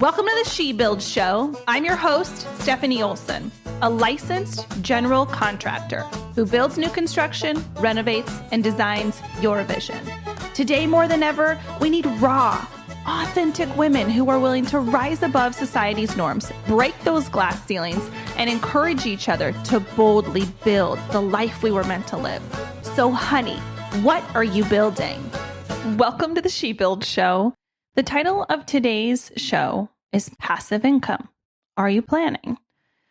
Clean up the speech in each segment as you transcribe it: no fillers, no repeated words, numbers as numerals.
Welcome to the She Builds Show. I'm your host, Stefanie Olson, a licensed general contractor who builds new construction, renovates, and designs your vision. Today, more than ever, we need raw, authentic women who are willing to rise above society's norms, break those glass ceilings, and encourage each other to boldly build the life we were meant to live. So, honey, what are you building? Welcome to the She Builds Show. The title of today's show is Passive Income. Are you planning?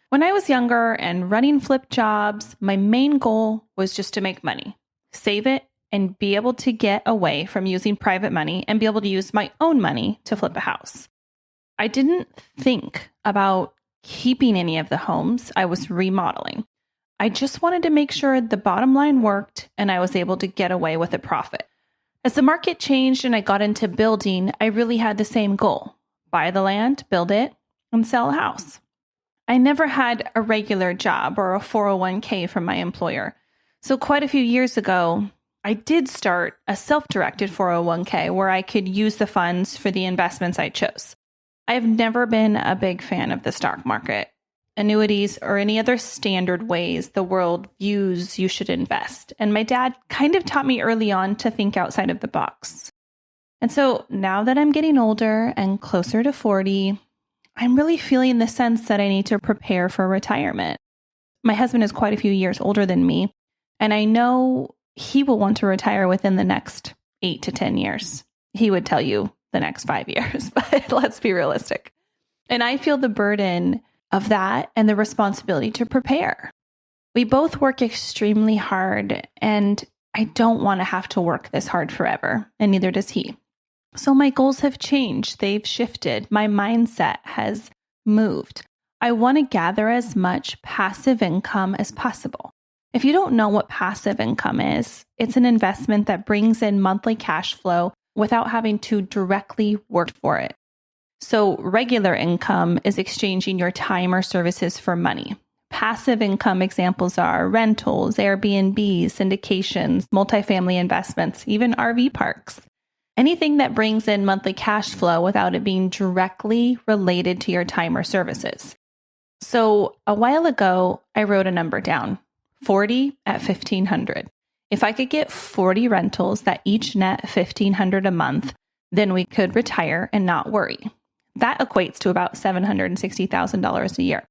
When I was younger and running flip jobs, my main goal was just to make money, save it, and be able to get away from using private money and be able to use my own money to flip a house. I didn't think about keeping any of the homes I was remodeling. I just wanted to make sure the bottom line worked and I was able to get away with a profit. As the market changed and I got into building, I really had the same goal: buy the land, build it, and sell a house. I never had a regular job or a 401k from my employer. So quite a few years ago, I did start a self-directed 401k where I could use the funds for the investments I chose. I have never been a big fan of the stock market, annuities, or any other standard ways the world views you should invest. And my dad kind of taught me early on to think outside of the box. And so now that I'm getting older and closer to 40, I'm really feeling the sense that I need to prepare for retirement. My husband is quite a few years older than me, and I know he will want to retire within the next 8 to 10 years. He would tell you the next 5 years, but let's be realistic. And I feel the burden of that and the responsibility to prepare. We both work extremely hard, and I don't want to have to work this hard forever, and neither does he. So my goals have changed. They've shifted. My mindset has moved. I want to gather as much passive income as possible. If you don't know what passive income is, it's an investment that brings in monthly cash flow without having to directly work for it. So regular income is exchanging your time or services for money. Passive income examples are rentals, Airbnb, syndications, multifamily investments, even RV parks. Anything that brings in monthly cash flow without it being directly related to your time or services. So a while ago, I wrote a number down, 40 at $1,500. If I could get 40 rentals that each net $1,500 a month, then we could retire and not worry. That equates to about $760,000 a year.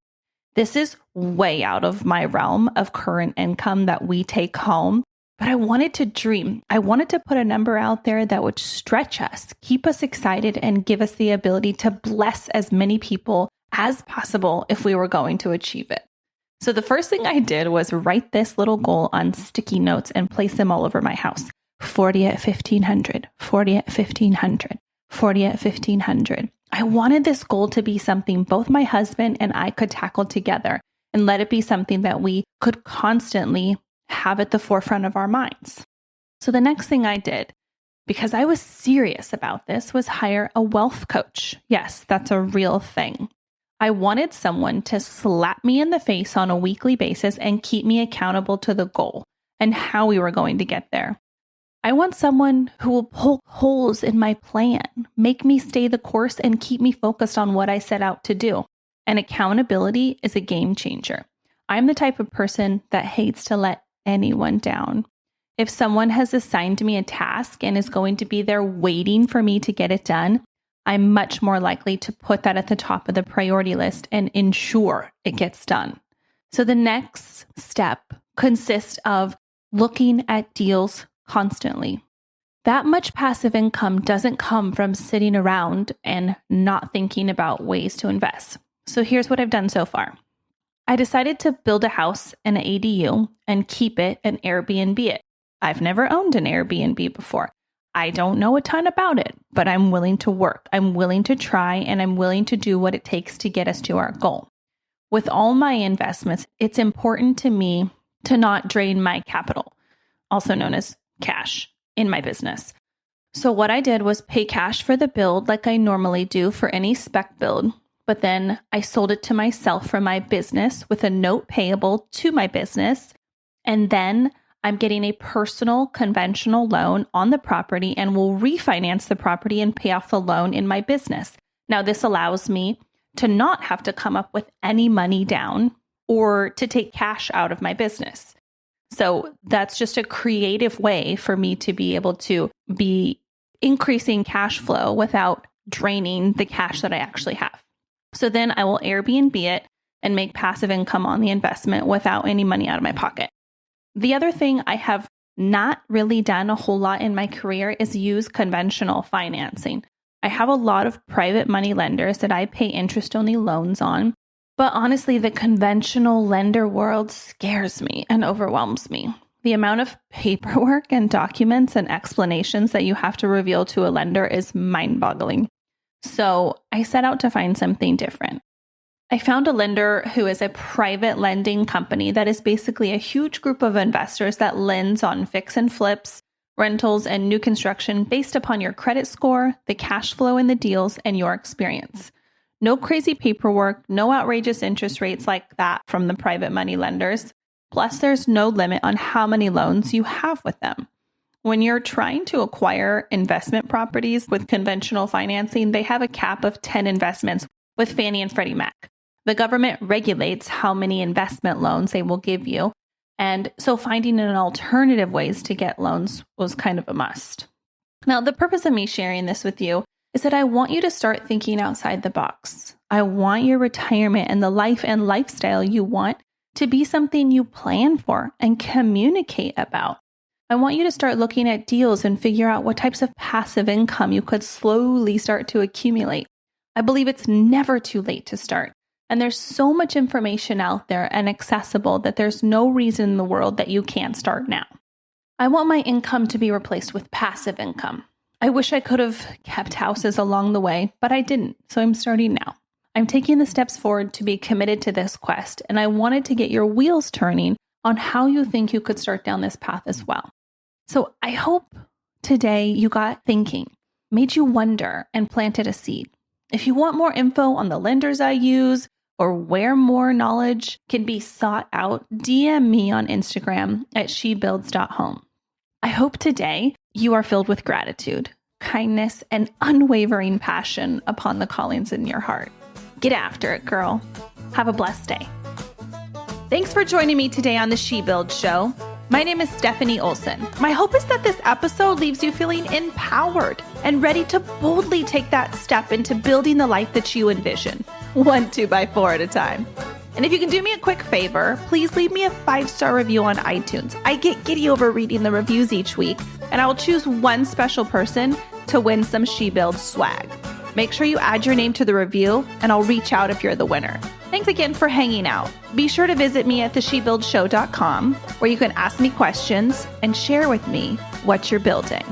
This is way out of my realm of current income that we take home, but I wanted to dream. I wanted to put a number out there that would stretch us, keep us excited, and give us the ability to bless as many people as possible if we were going to achieve it. So the first thing I did was write this little goal on sticky notes and place them all over my house. 40 at $1,500, 40 at $1,500, 40 at $1,500. I wanted this goal to be something both my husband and I could tackle together and let it be something that we could constantly have at the forefront of our minds. So the next thing I did, because I was serious about this, was hire a wealth coach. Yes, that's a real thing. I wanted someone to slap me in the face on a weekly basis and keep me accountable to the goal and how we were going to get there. I want someone who will poke holes in my plan, make me stay the course, and keep me focused on what I set out to do. And accountability is a game changer. I'm the type of person that hates to let anyone down. If someone has assigned me a task and is going to be there waiting for me to get it done, I'm much more likely to put that at the top of the priority list and ensure it gets done. So the next step consists of looking at deals constantly. That much passive income doesn't come from sitting around and not thinking about ways to invest. So here's what I've done so far. I decided to build a house and an ADU and keep it and Airbnb it. I've never owned an Airbnb before. I don't know a ton about it, but I'm willing to work. I'm willing to try, and I'm willing to do what it takes to get us to our goal. With all my investments, it's important to me to not drain my capital, also known as cash, in my business. So what I did was pay cash for the build like I normally do for any spec build, but then I sold it to myself from my business with a note payable to my business. And then I'm getting a personal conventional loan on the property and will refinance the property and pay off the loan in my business. Now, this allows me to not have to come up with any money down or to take cash out of my business. So that's just a creative way for me to be able to be increasing cash flow without draining the cash that I actually have. So then I will Airbnb it and make passive income on the investment without any money out of my pocket. The other thing I have not really done a whole lot in my career is use conventional financing. I have a lot of private money lenders that I pay interest-only loans on, but honestly, the conventional lender world scares me and overwhelms me. The amount of paperwork and documents and explanations that you have to reveal to a lender is mind-boggling. So I set out to find something different. I found a lender who is a private lending company that is basically a huge group of investors that lends on fix and flips, rentals, and new construction based upon your credit score, the cash flow in the deals, and your experience. No crazy paperwork, no outrageous interest rates like that from the private money lenders. Plus, there's no limit on how many loans you have with them. When you're trying to acquire investment properties with conventional financing, they have a cap of 10 investments with Fannie and Freddie Mac. The government regulates how many investment loans they will give you. And so finding an alternative ways to get loans was kind of a must. Now, the purpose of me sharing this with you is that I want you to start thinking outside the box. I want your retirement and the life and lifestyle you want to be something you plan for and communicate about. I want you to start looking at deals and figure out what types of passive income you could slowly start to accumulate. I believe it's never too late to start. And there's so much information out there and accessible that there's no reason in the world that you can't start now. I want my income to be replaced with passive income. I wish I could have kept houses along the way, but I didn't, so I'm starting now. I'm taking the steps forward to be committed to this quest, and I wanted to get your wheels turning on how you think you could start down this path as well. So I hope today you got thinking, made you wonder, and planted a seed. If you want more info on the lenders I use or where more knowledge can be sought out, DM me on Instagram at shebuilds.home. I hope today you are filled with gratitude, kindness, and unwavering passion upon the callings in your heart. Get after it, girl. Have a blessed day. Thanks for joining me today on the She Builds Show. My name is Stefanie Olson. My hope is that this episode leaves you feeling empowered and ready to boldly take that step into building the life that you envision, 1 2x4 at a time. And if you can do me a quick favor, please leave me a 5-star review on iTunes. I get giddy over reading the reviews each week, and I will choose one special person to win some She Builds swag. Make sure you add your name to the review, and I'll reach out if you're the winner. Thanks again for hanging out. Be sure to visit me at theshebuildshow.com, where you can ask me questions and share with me what you're building.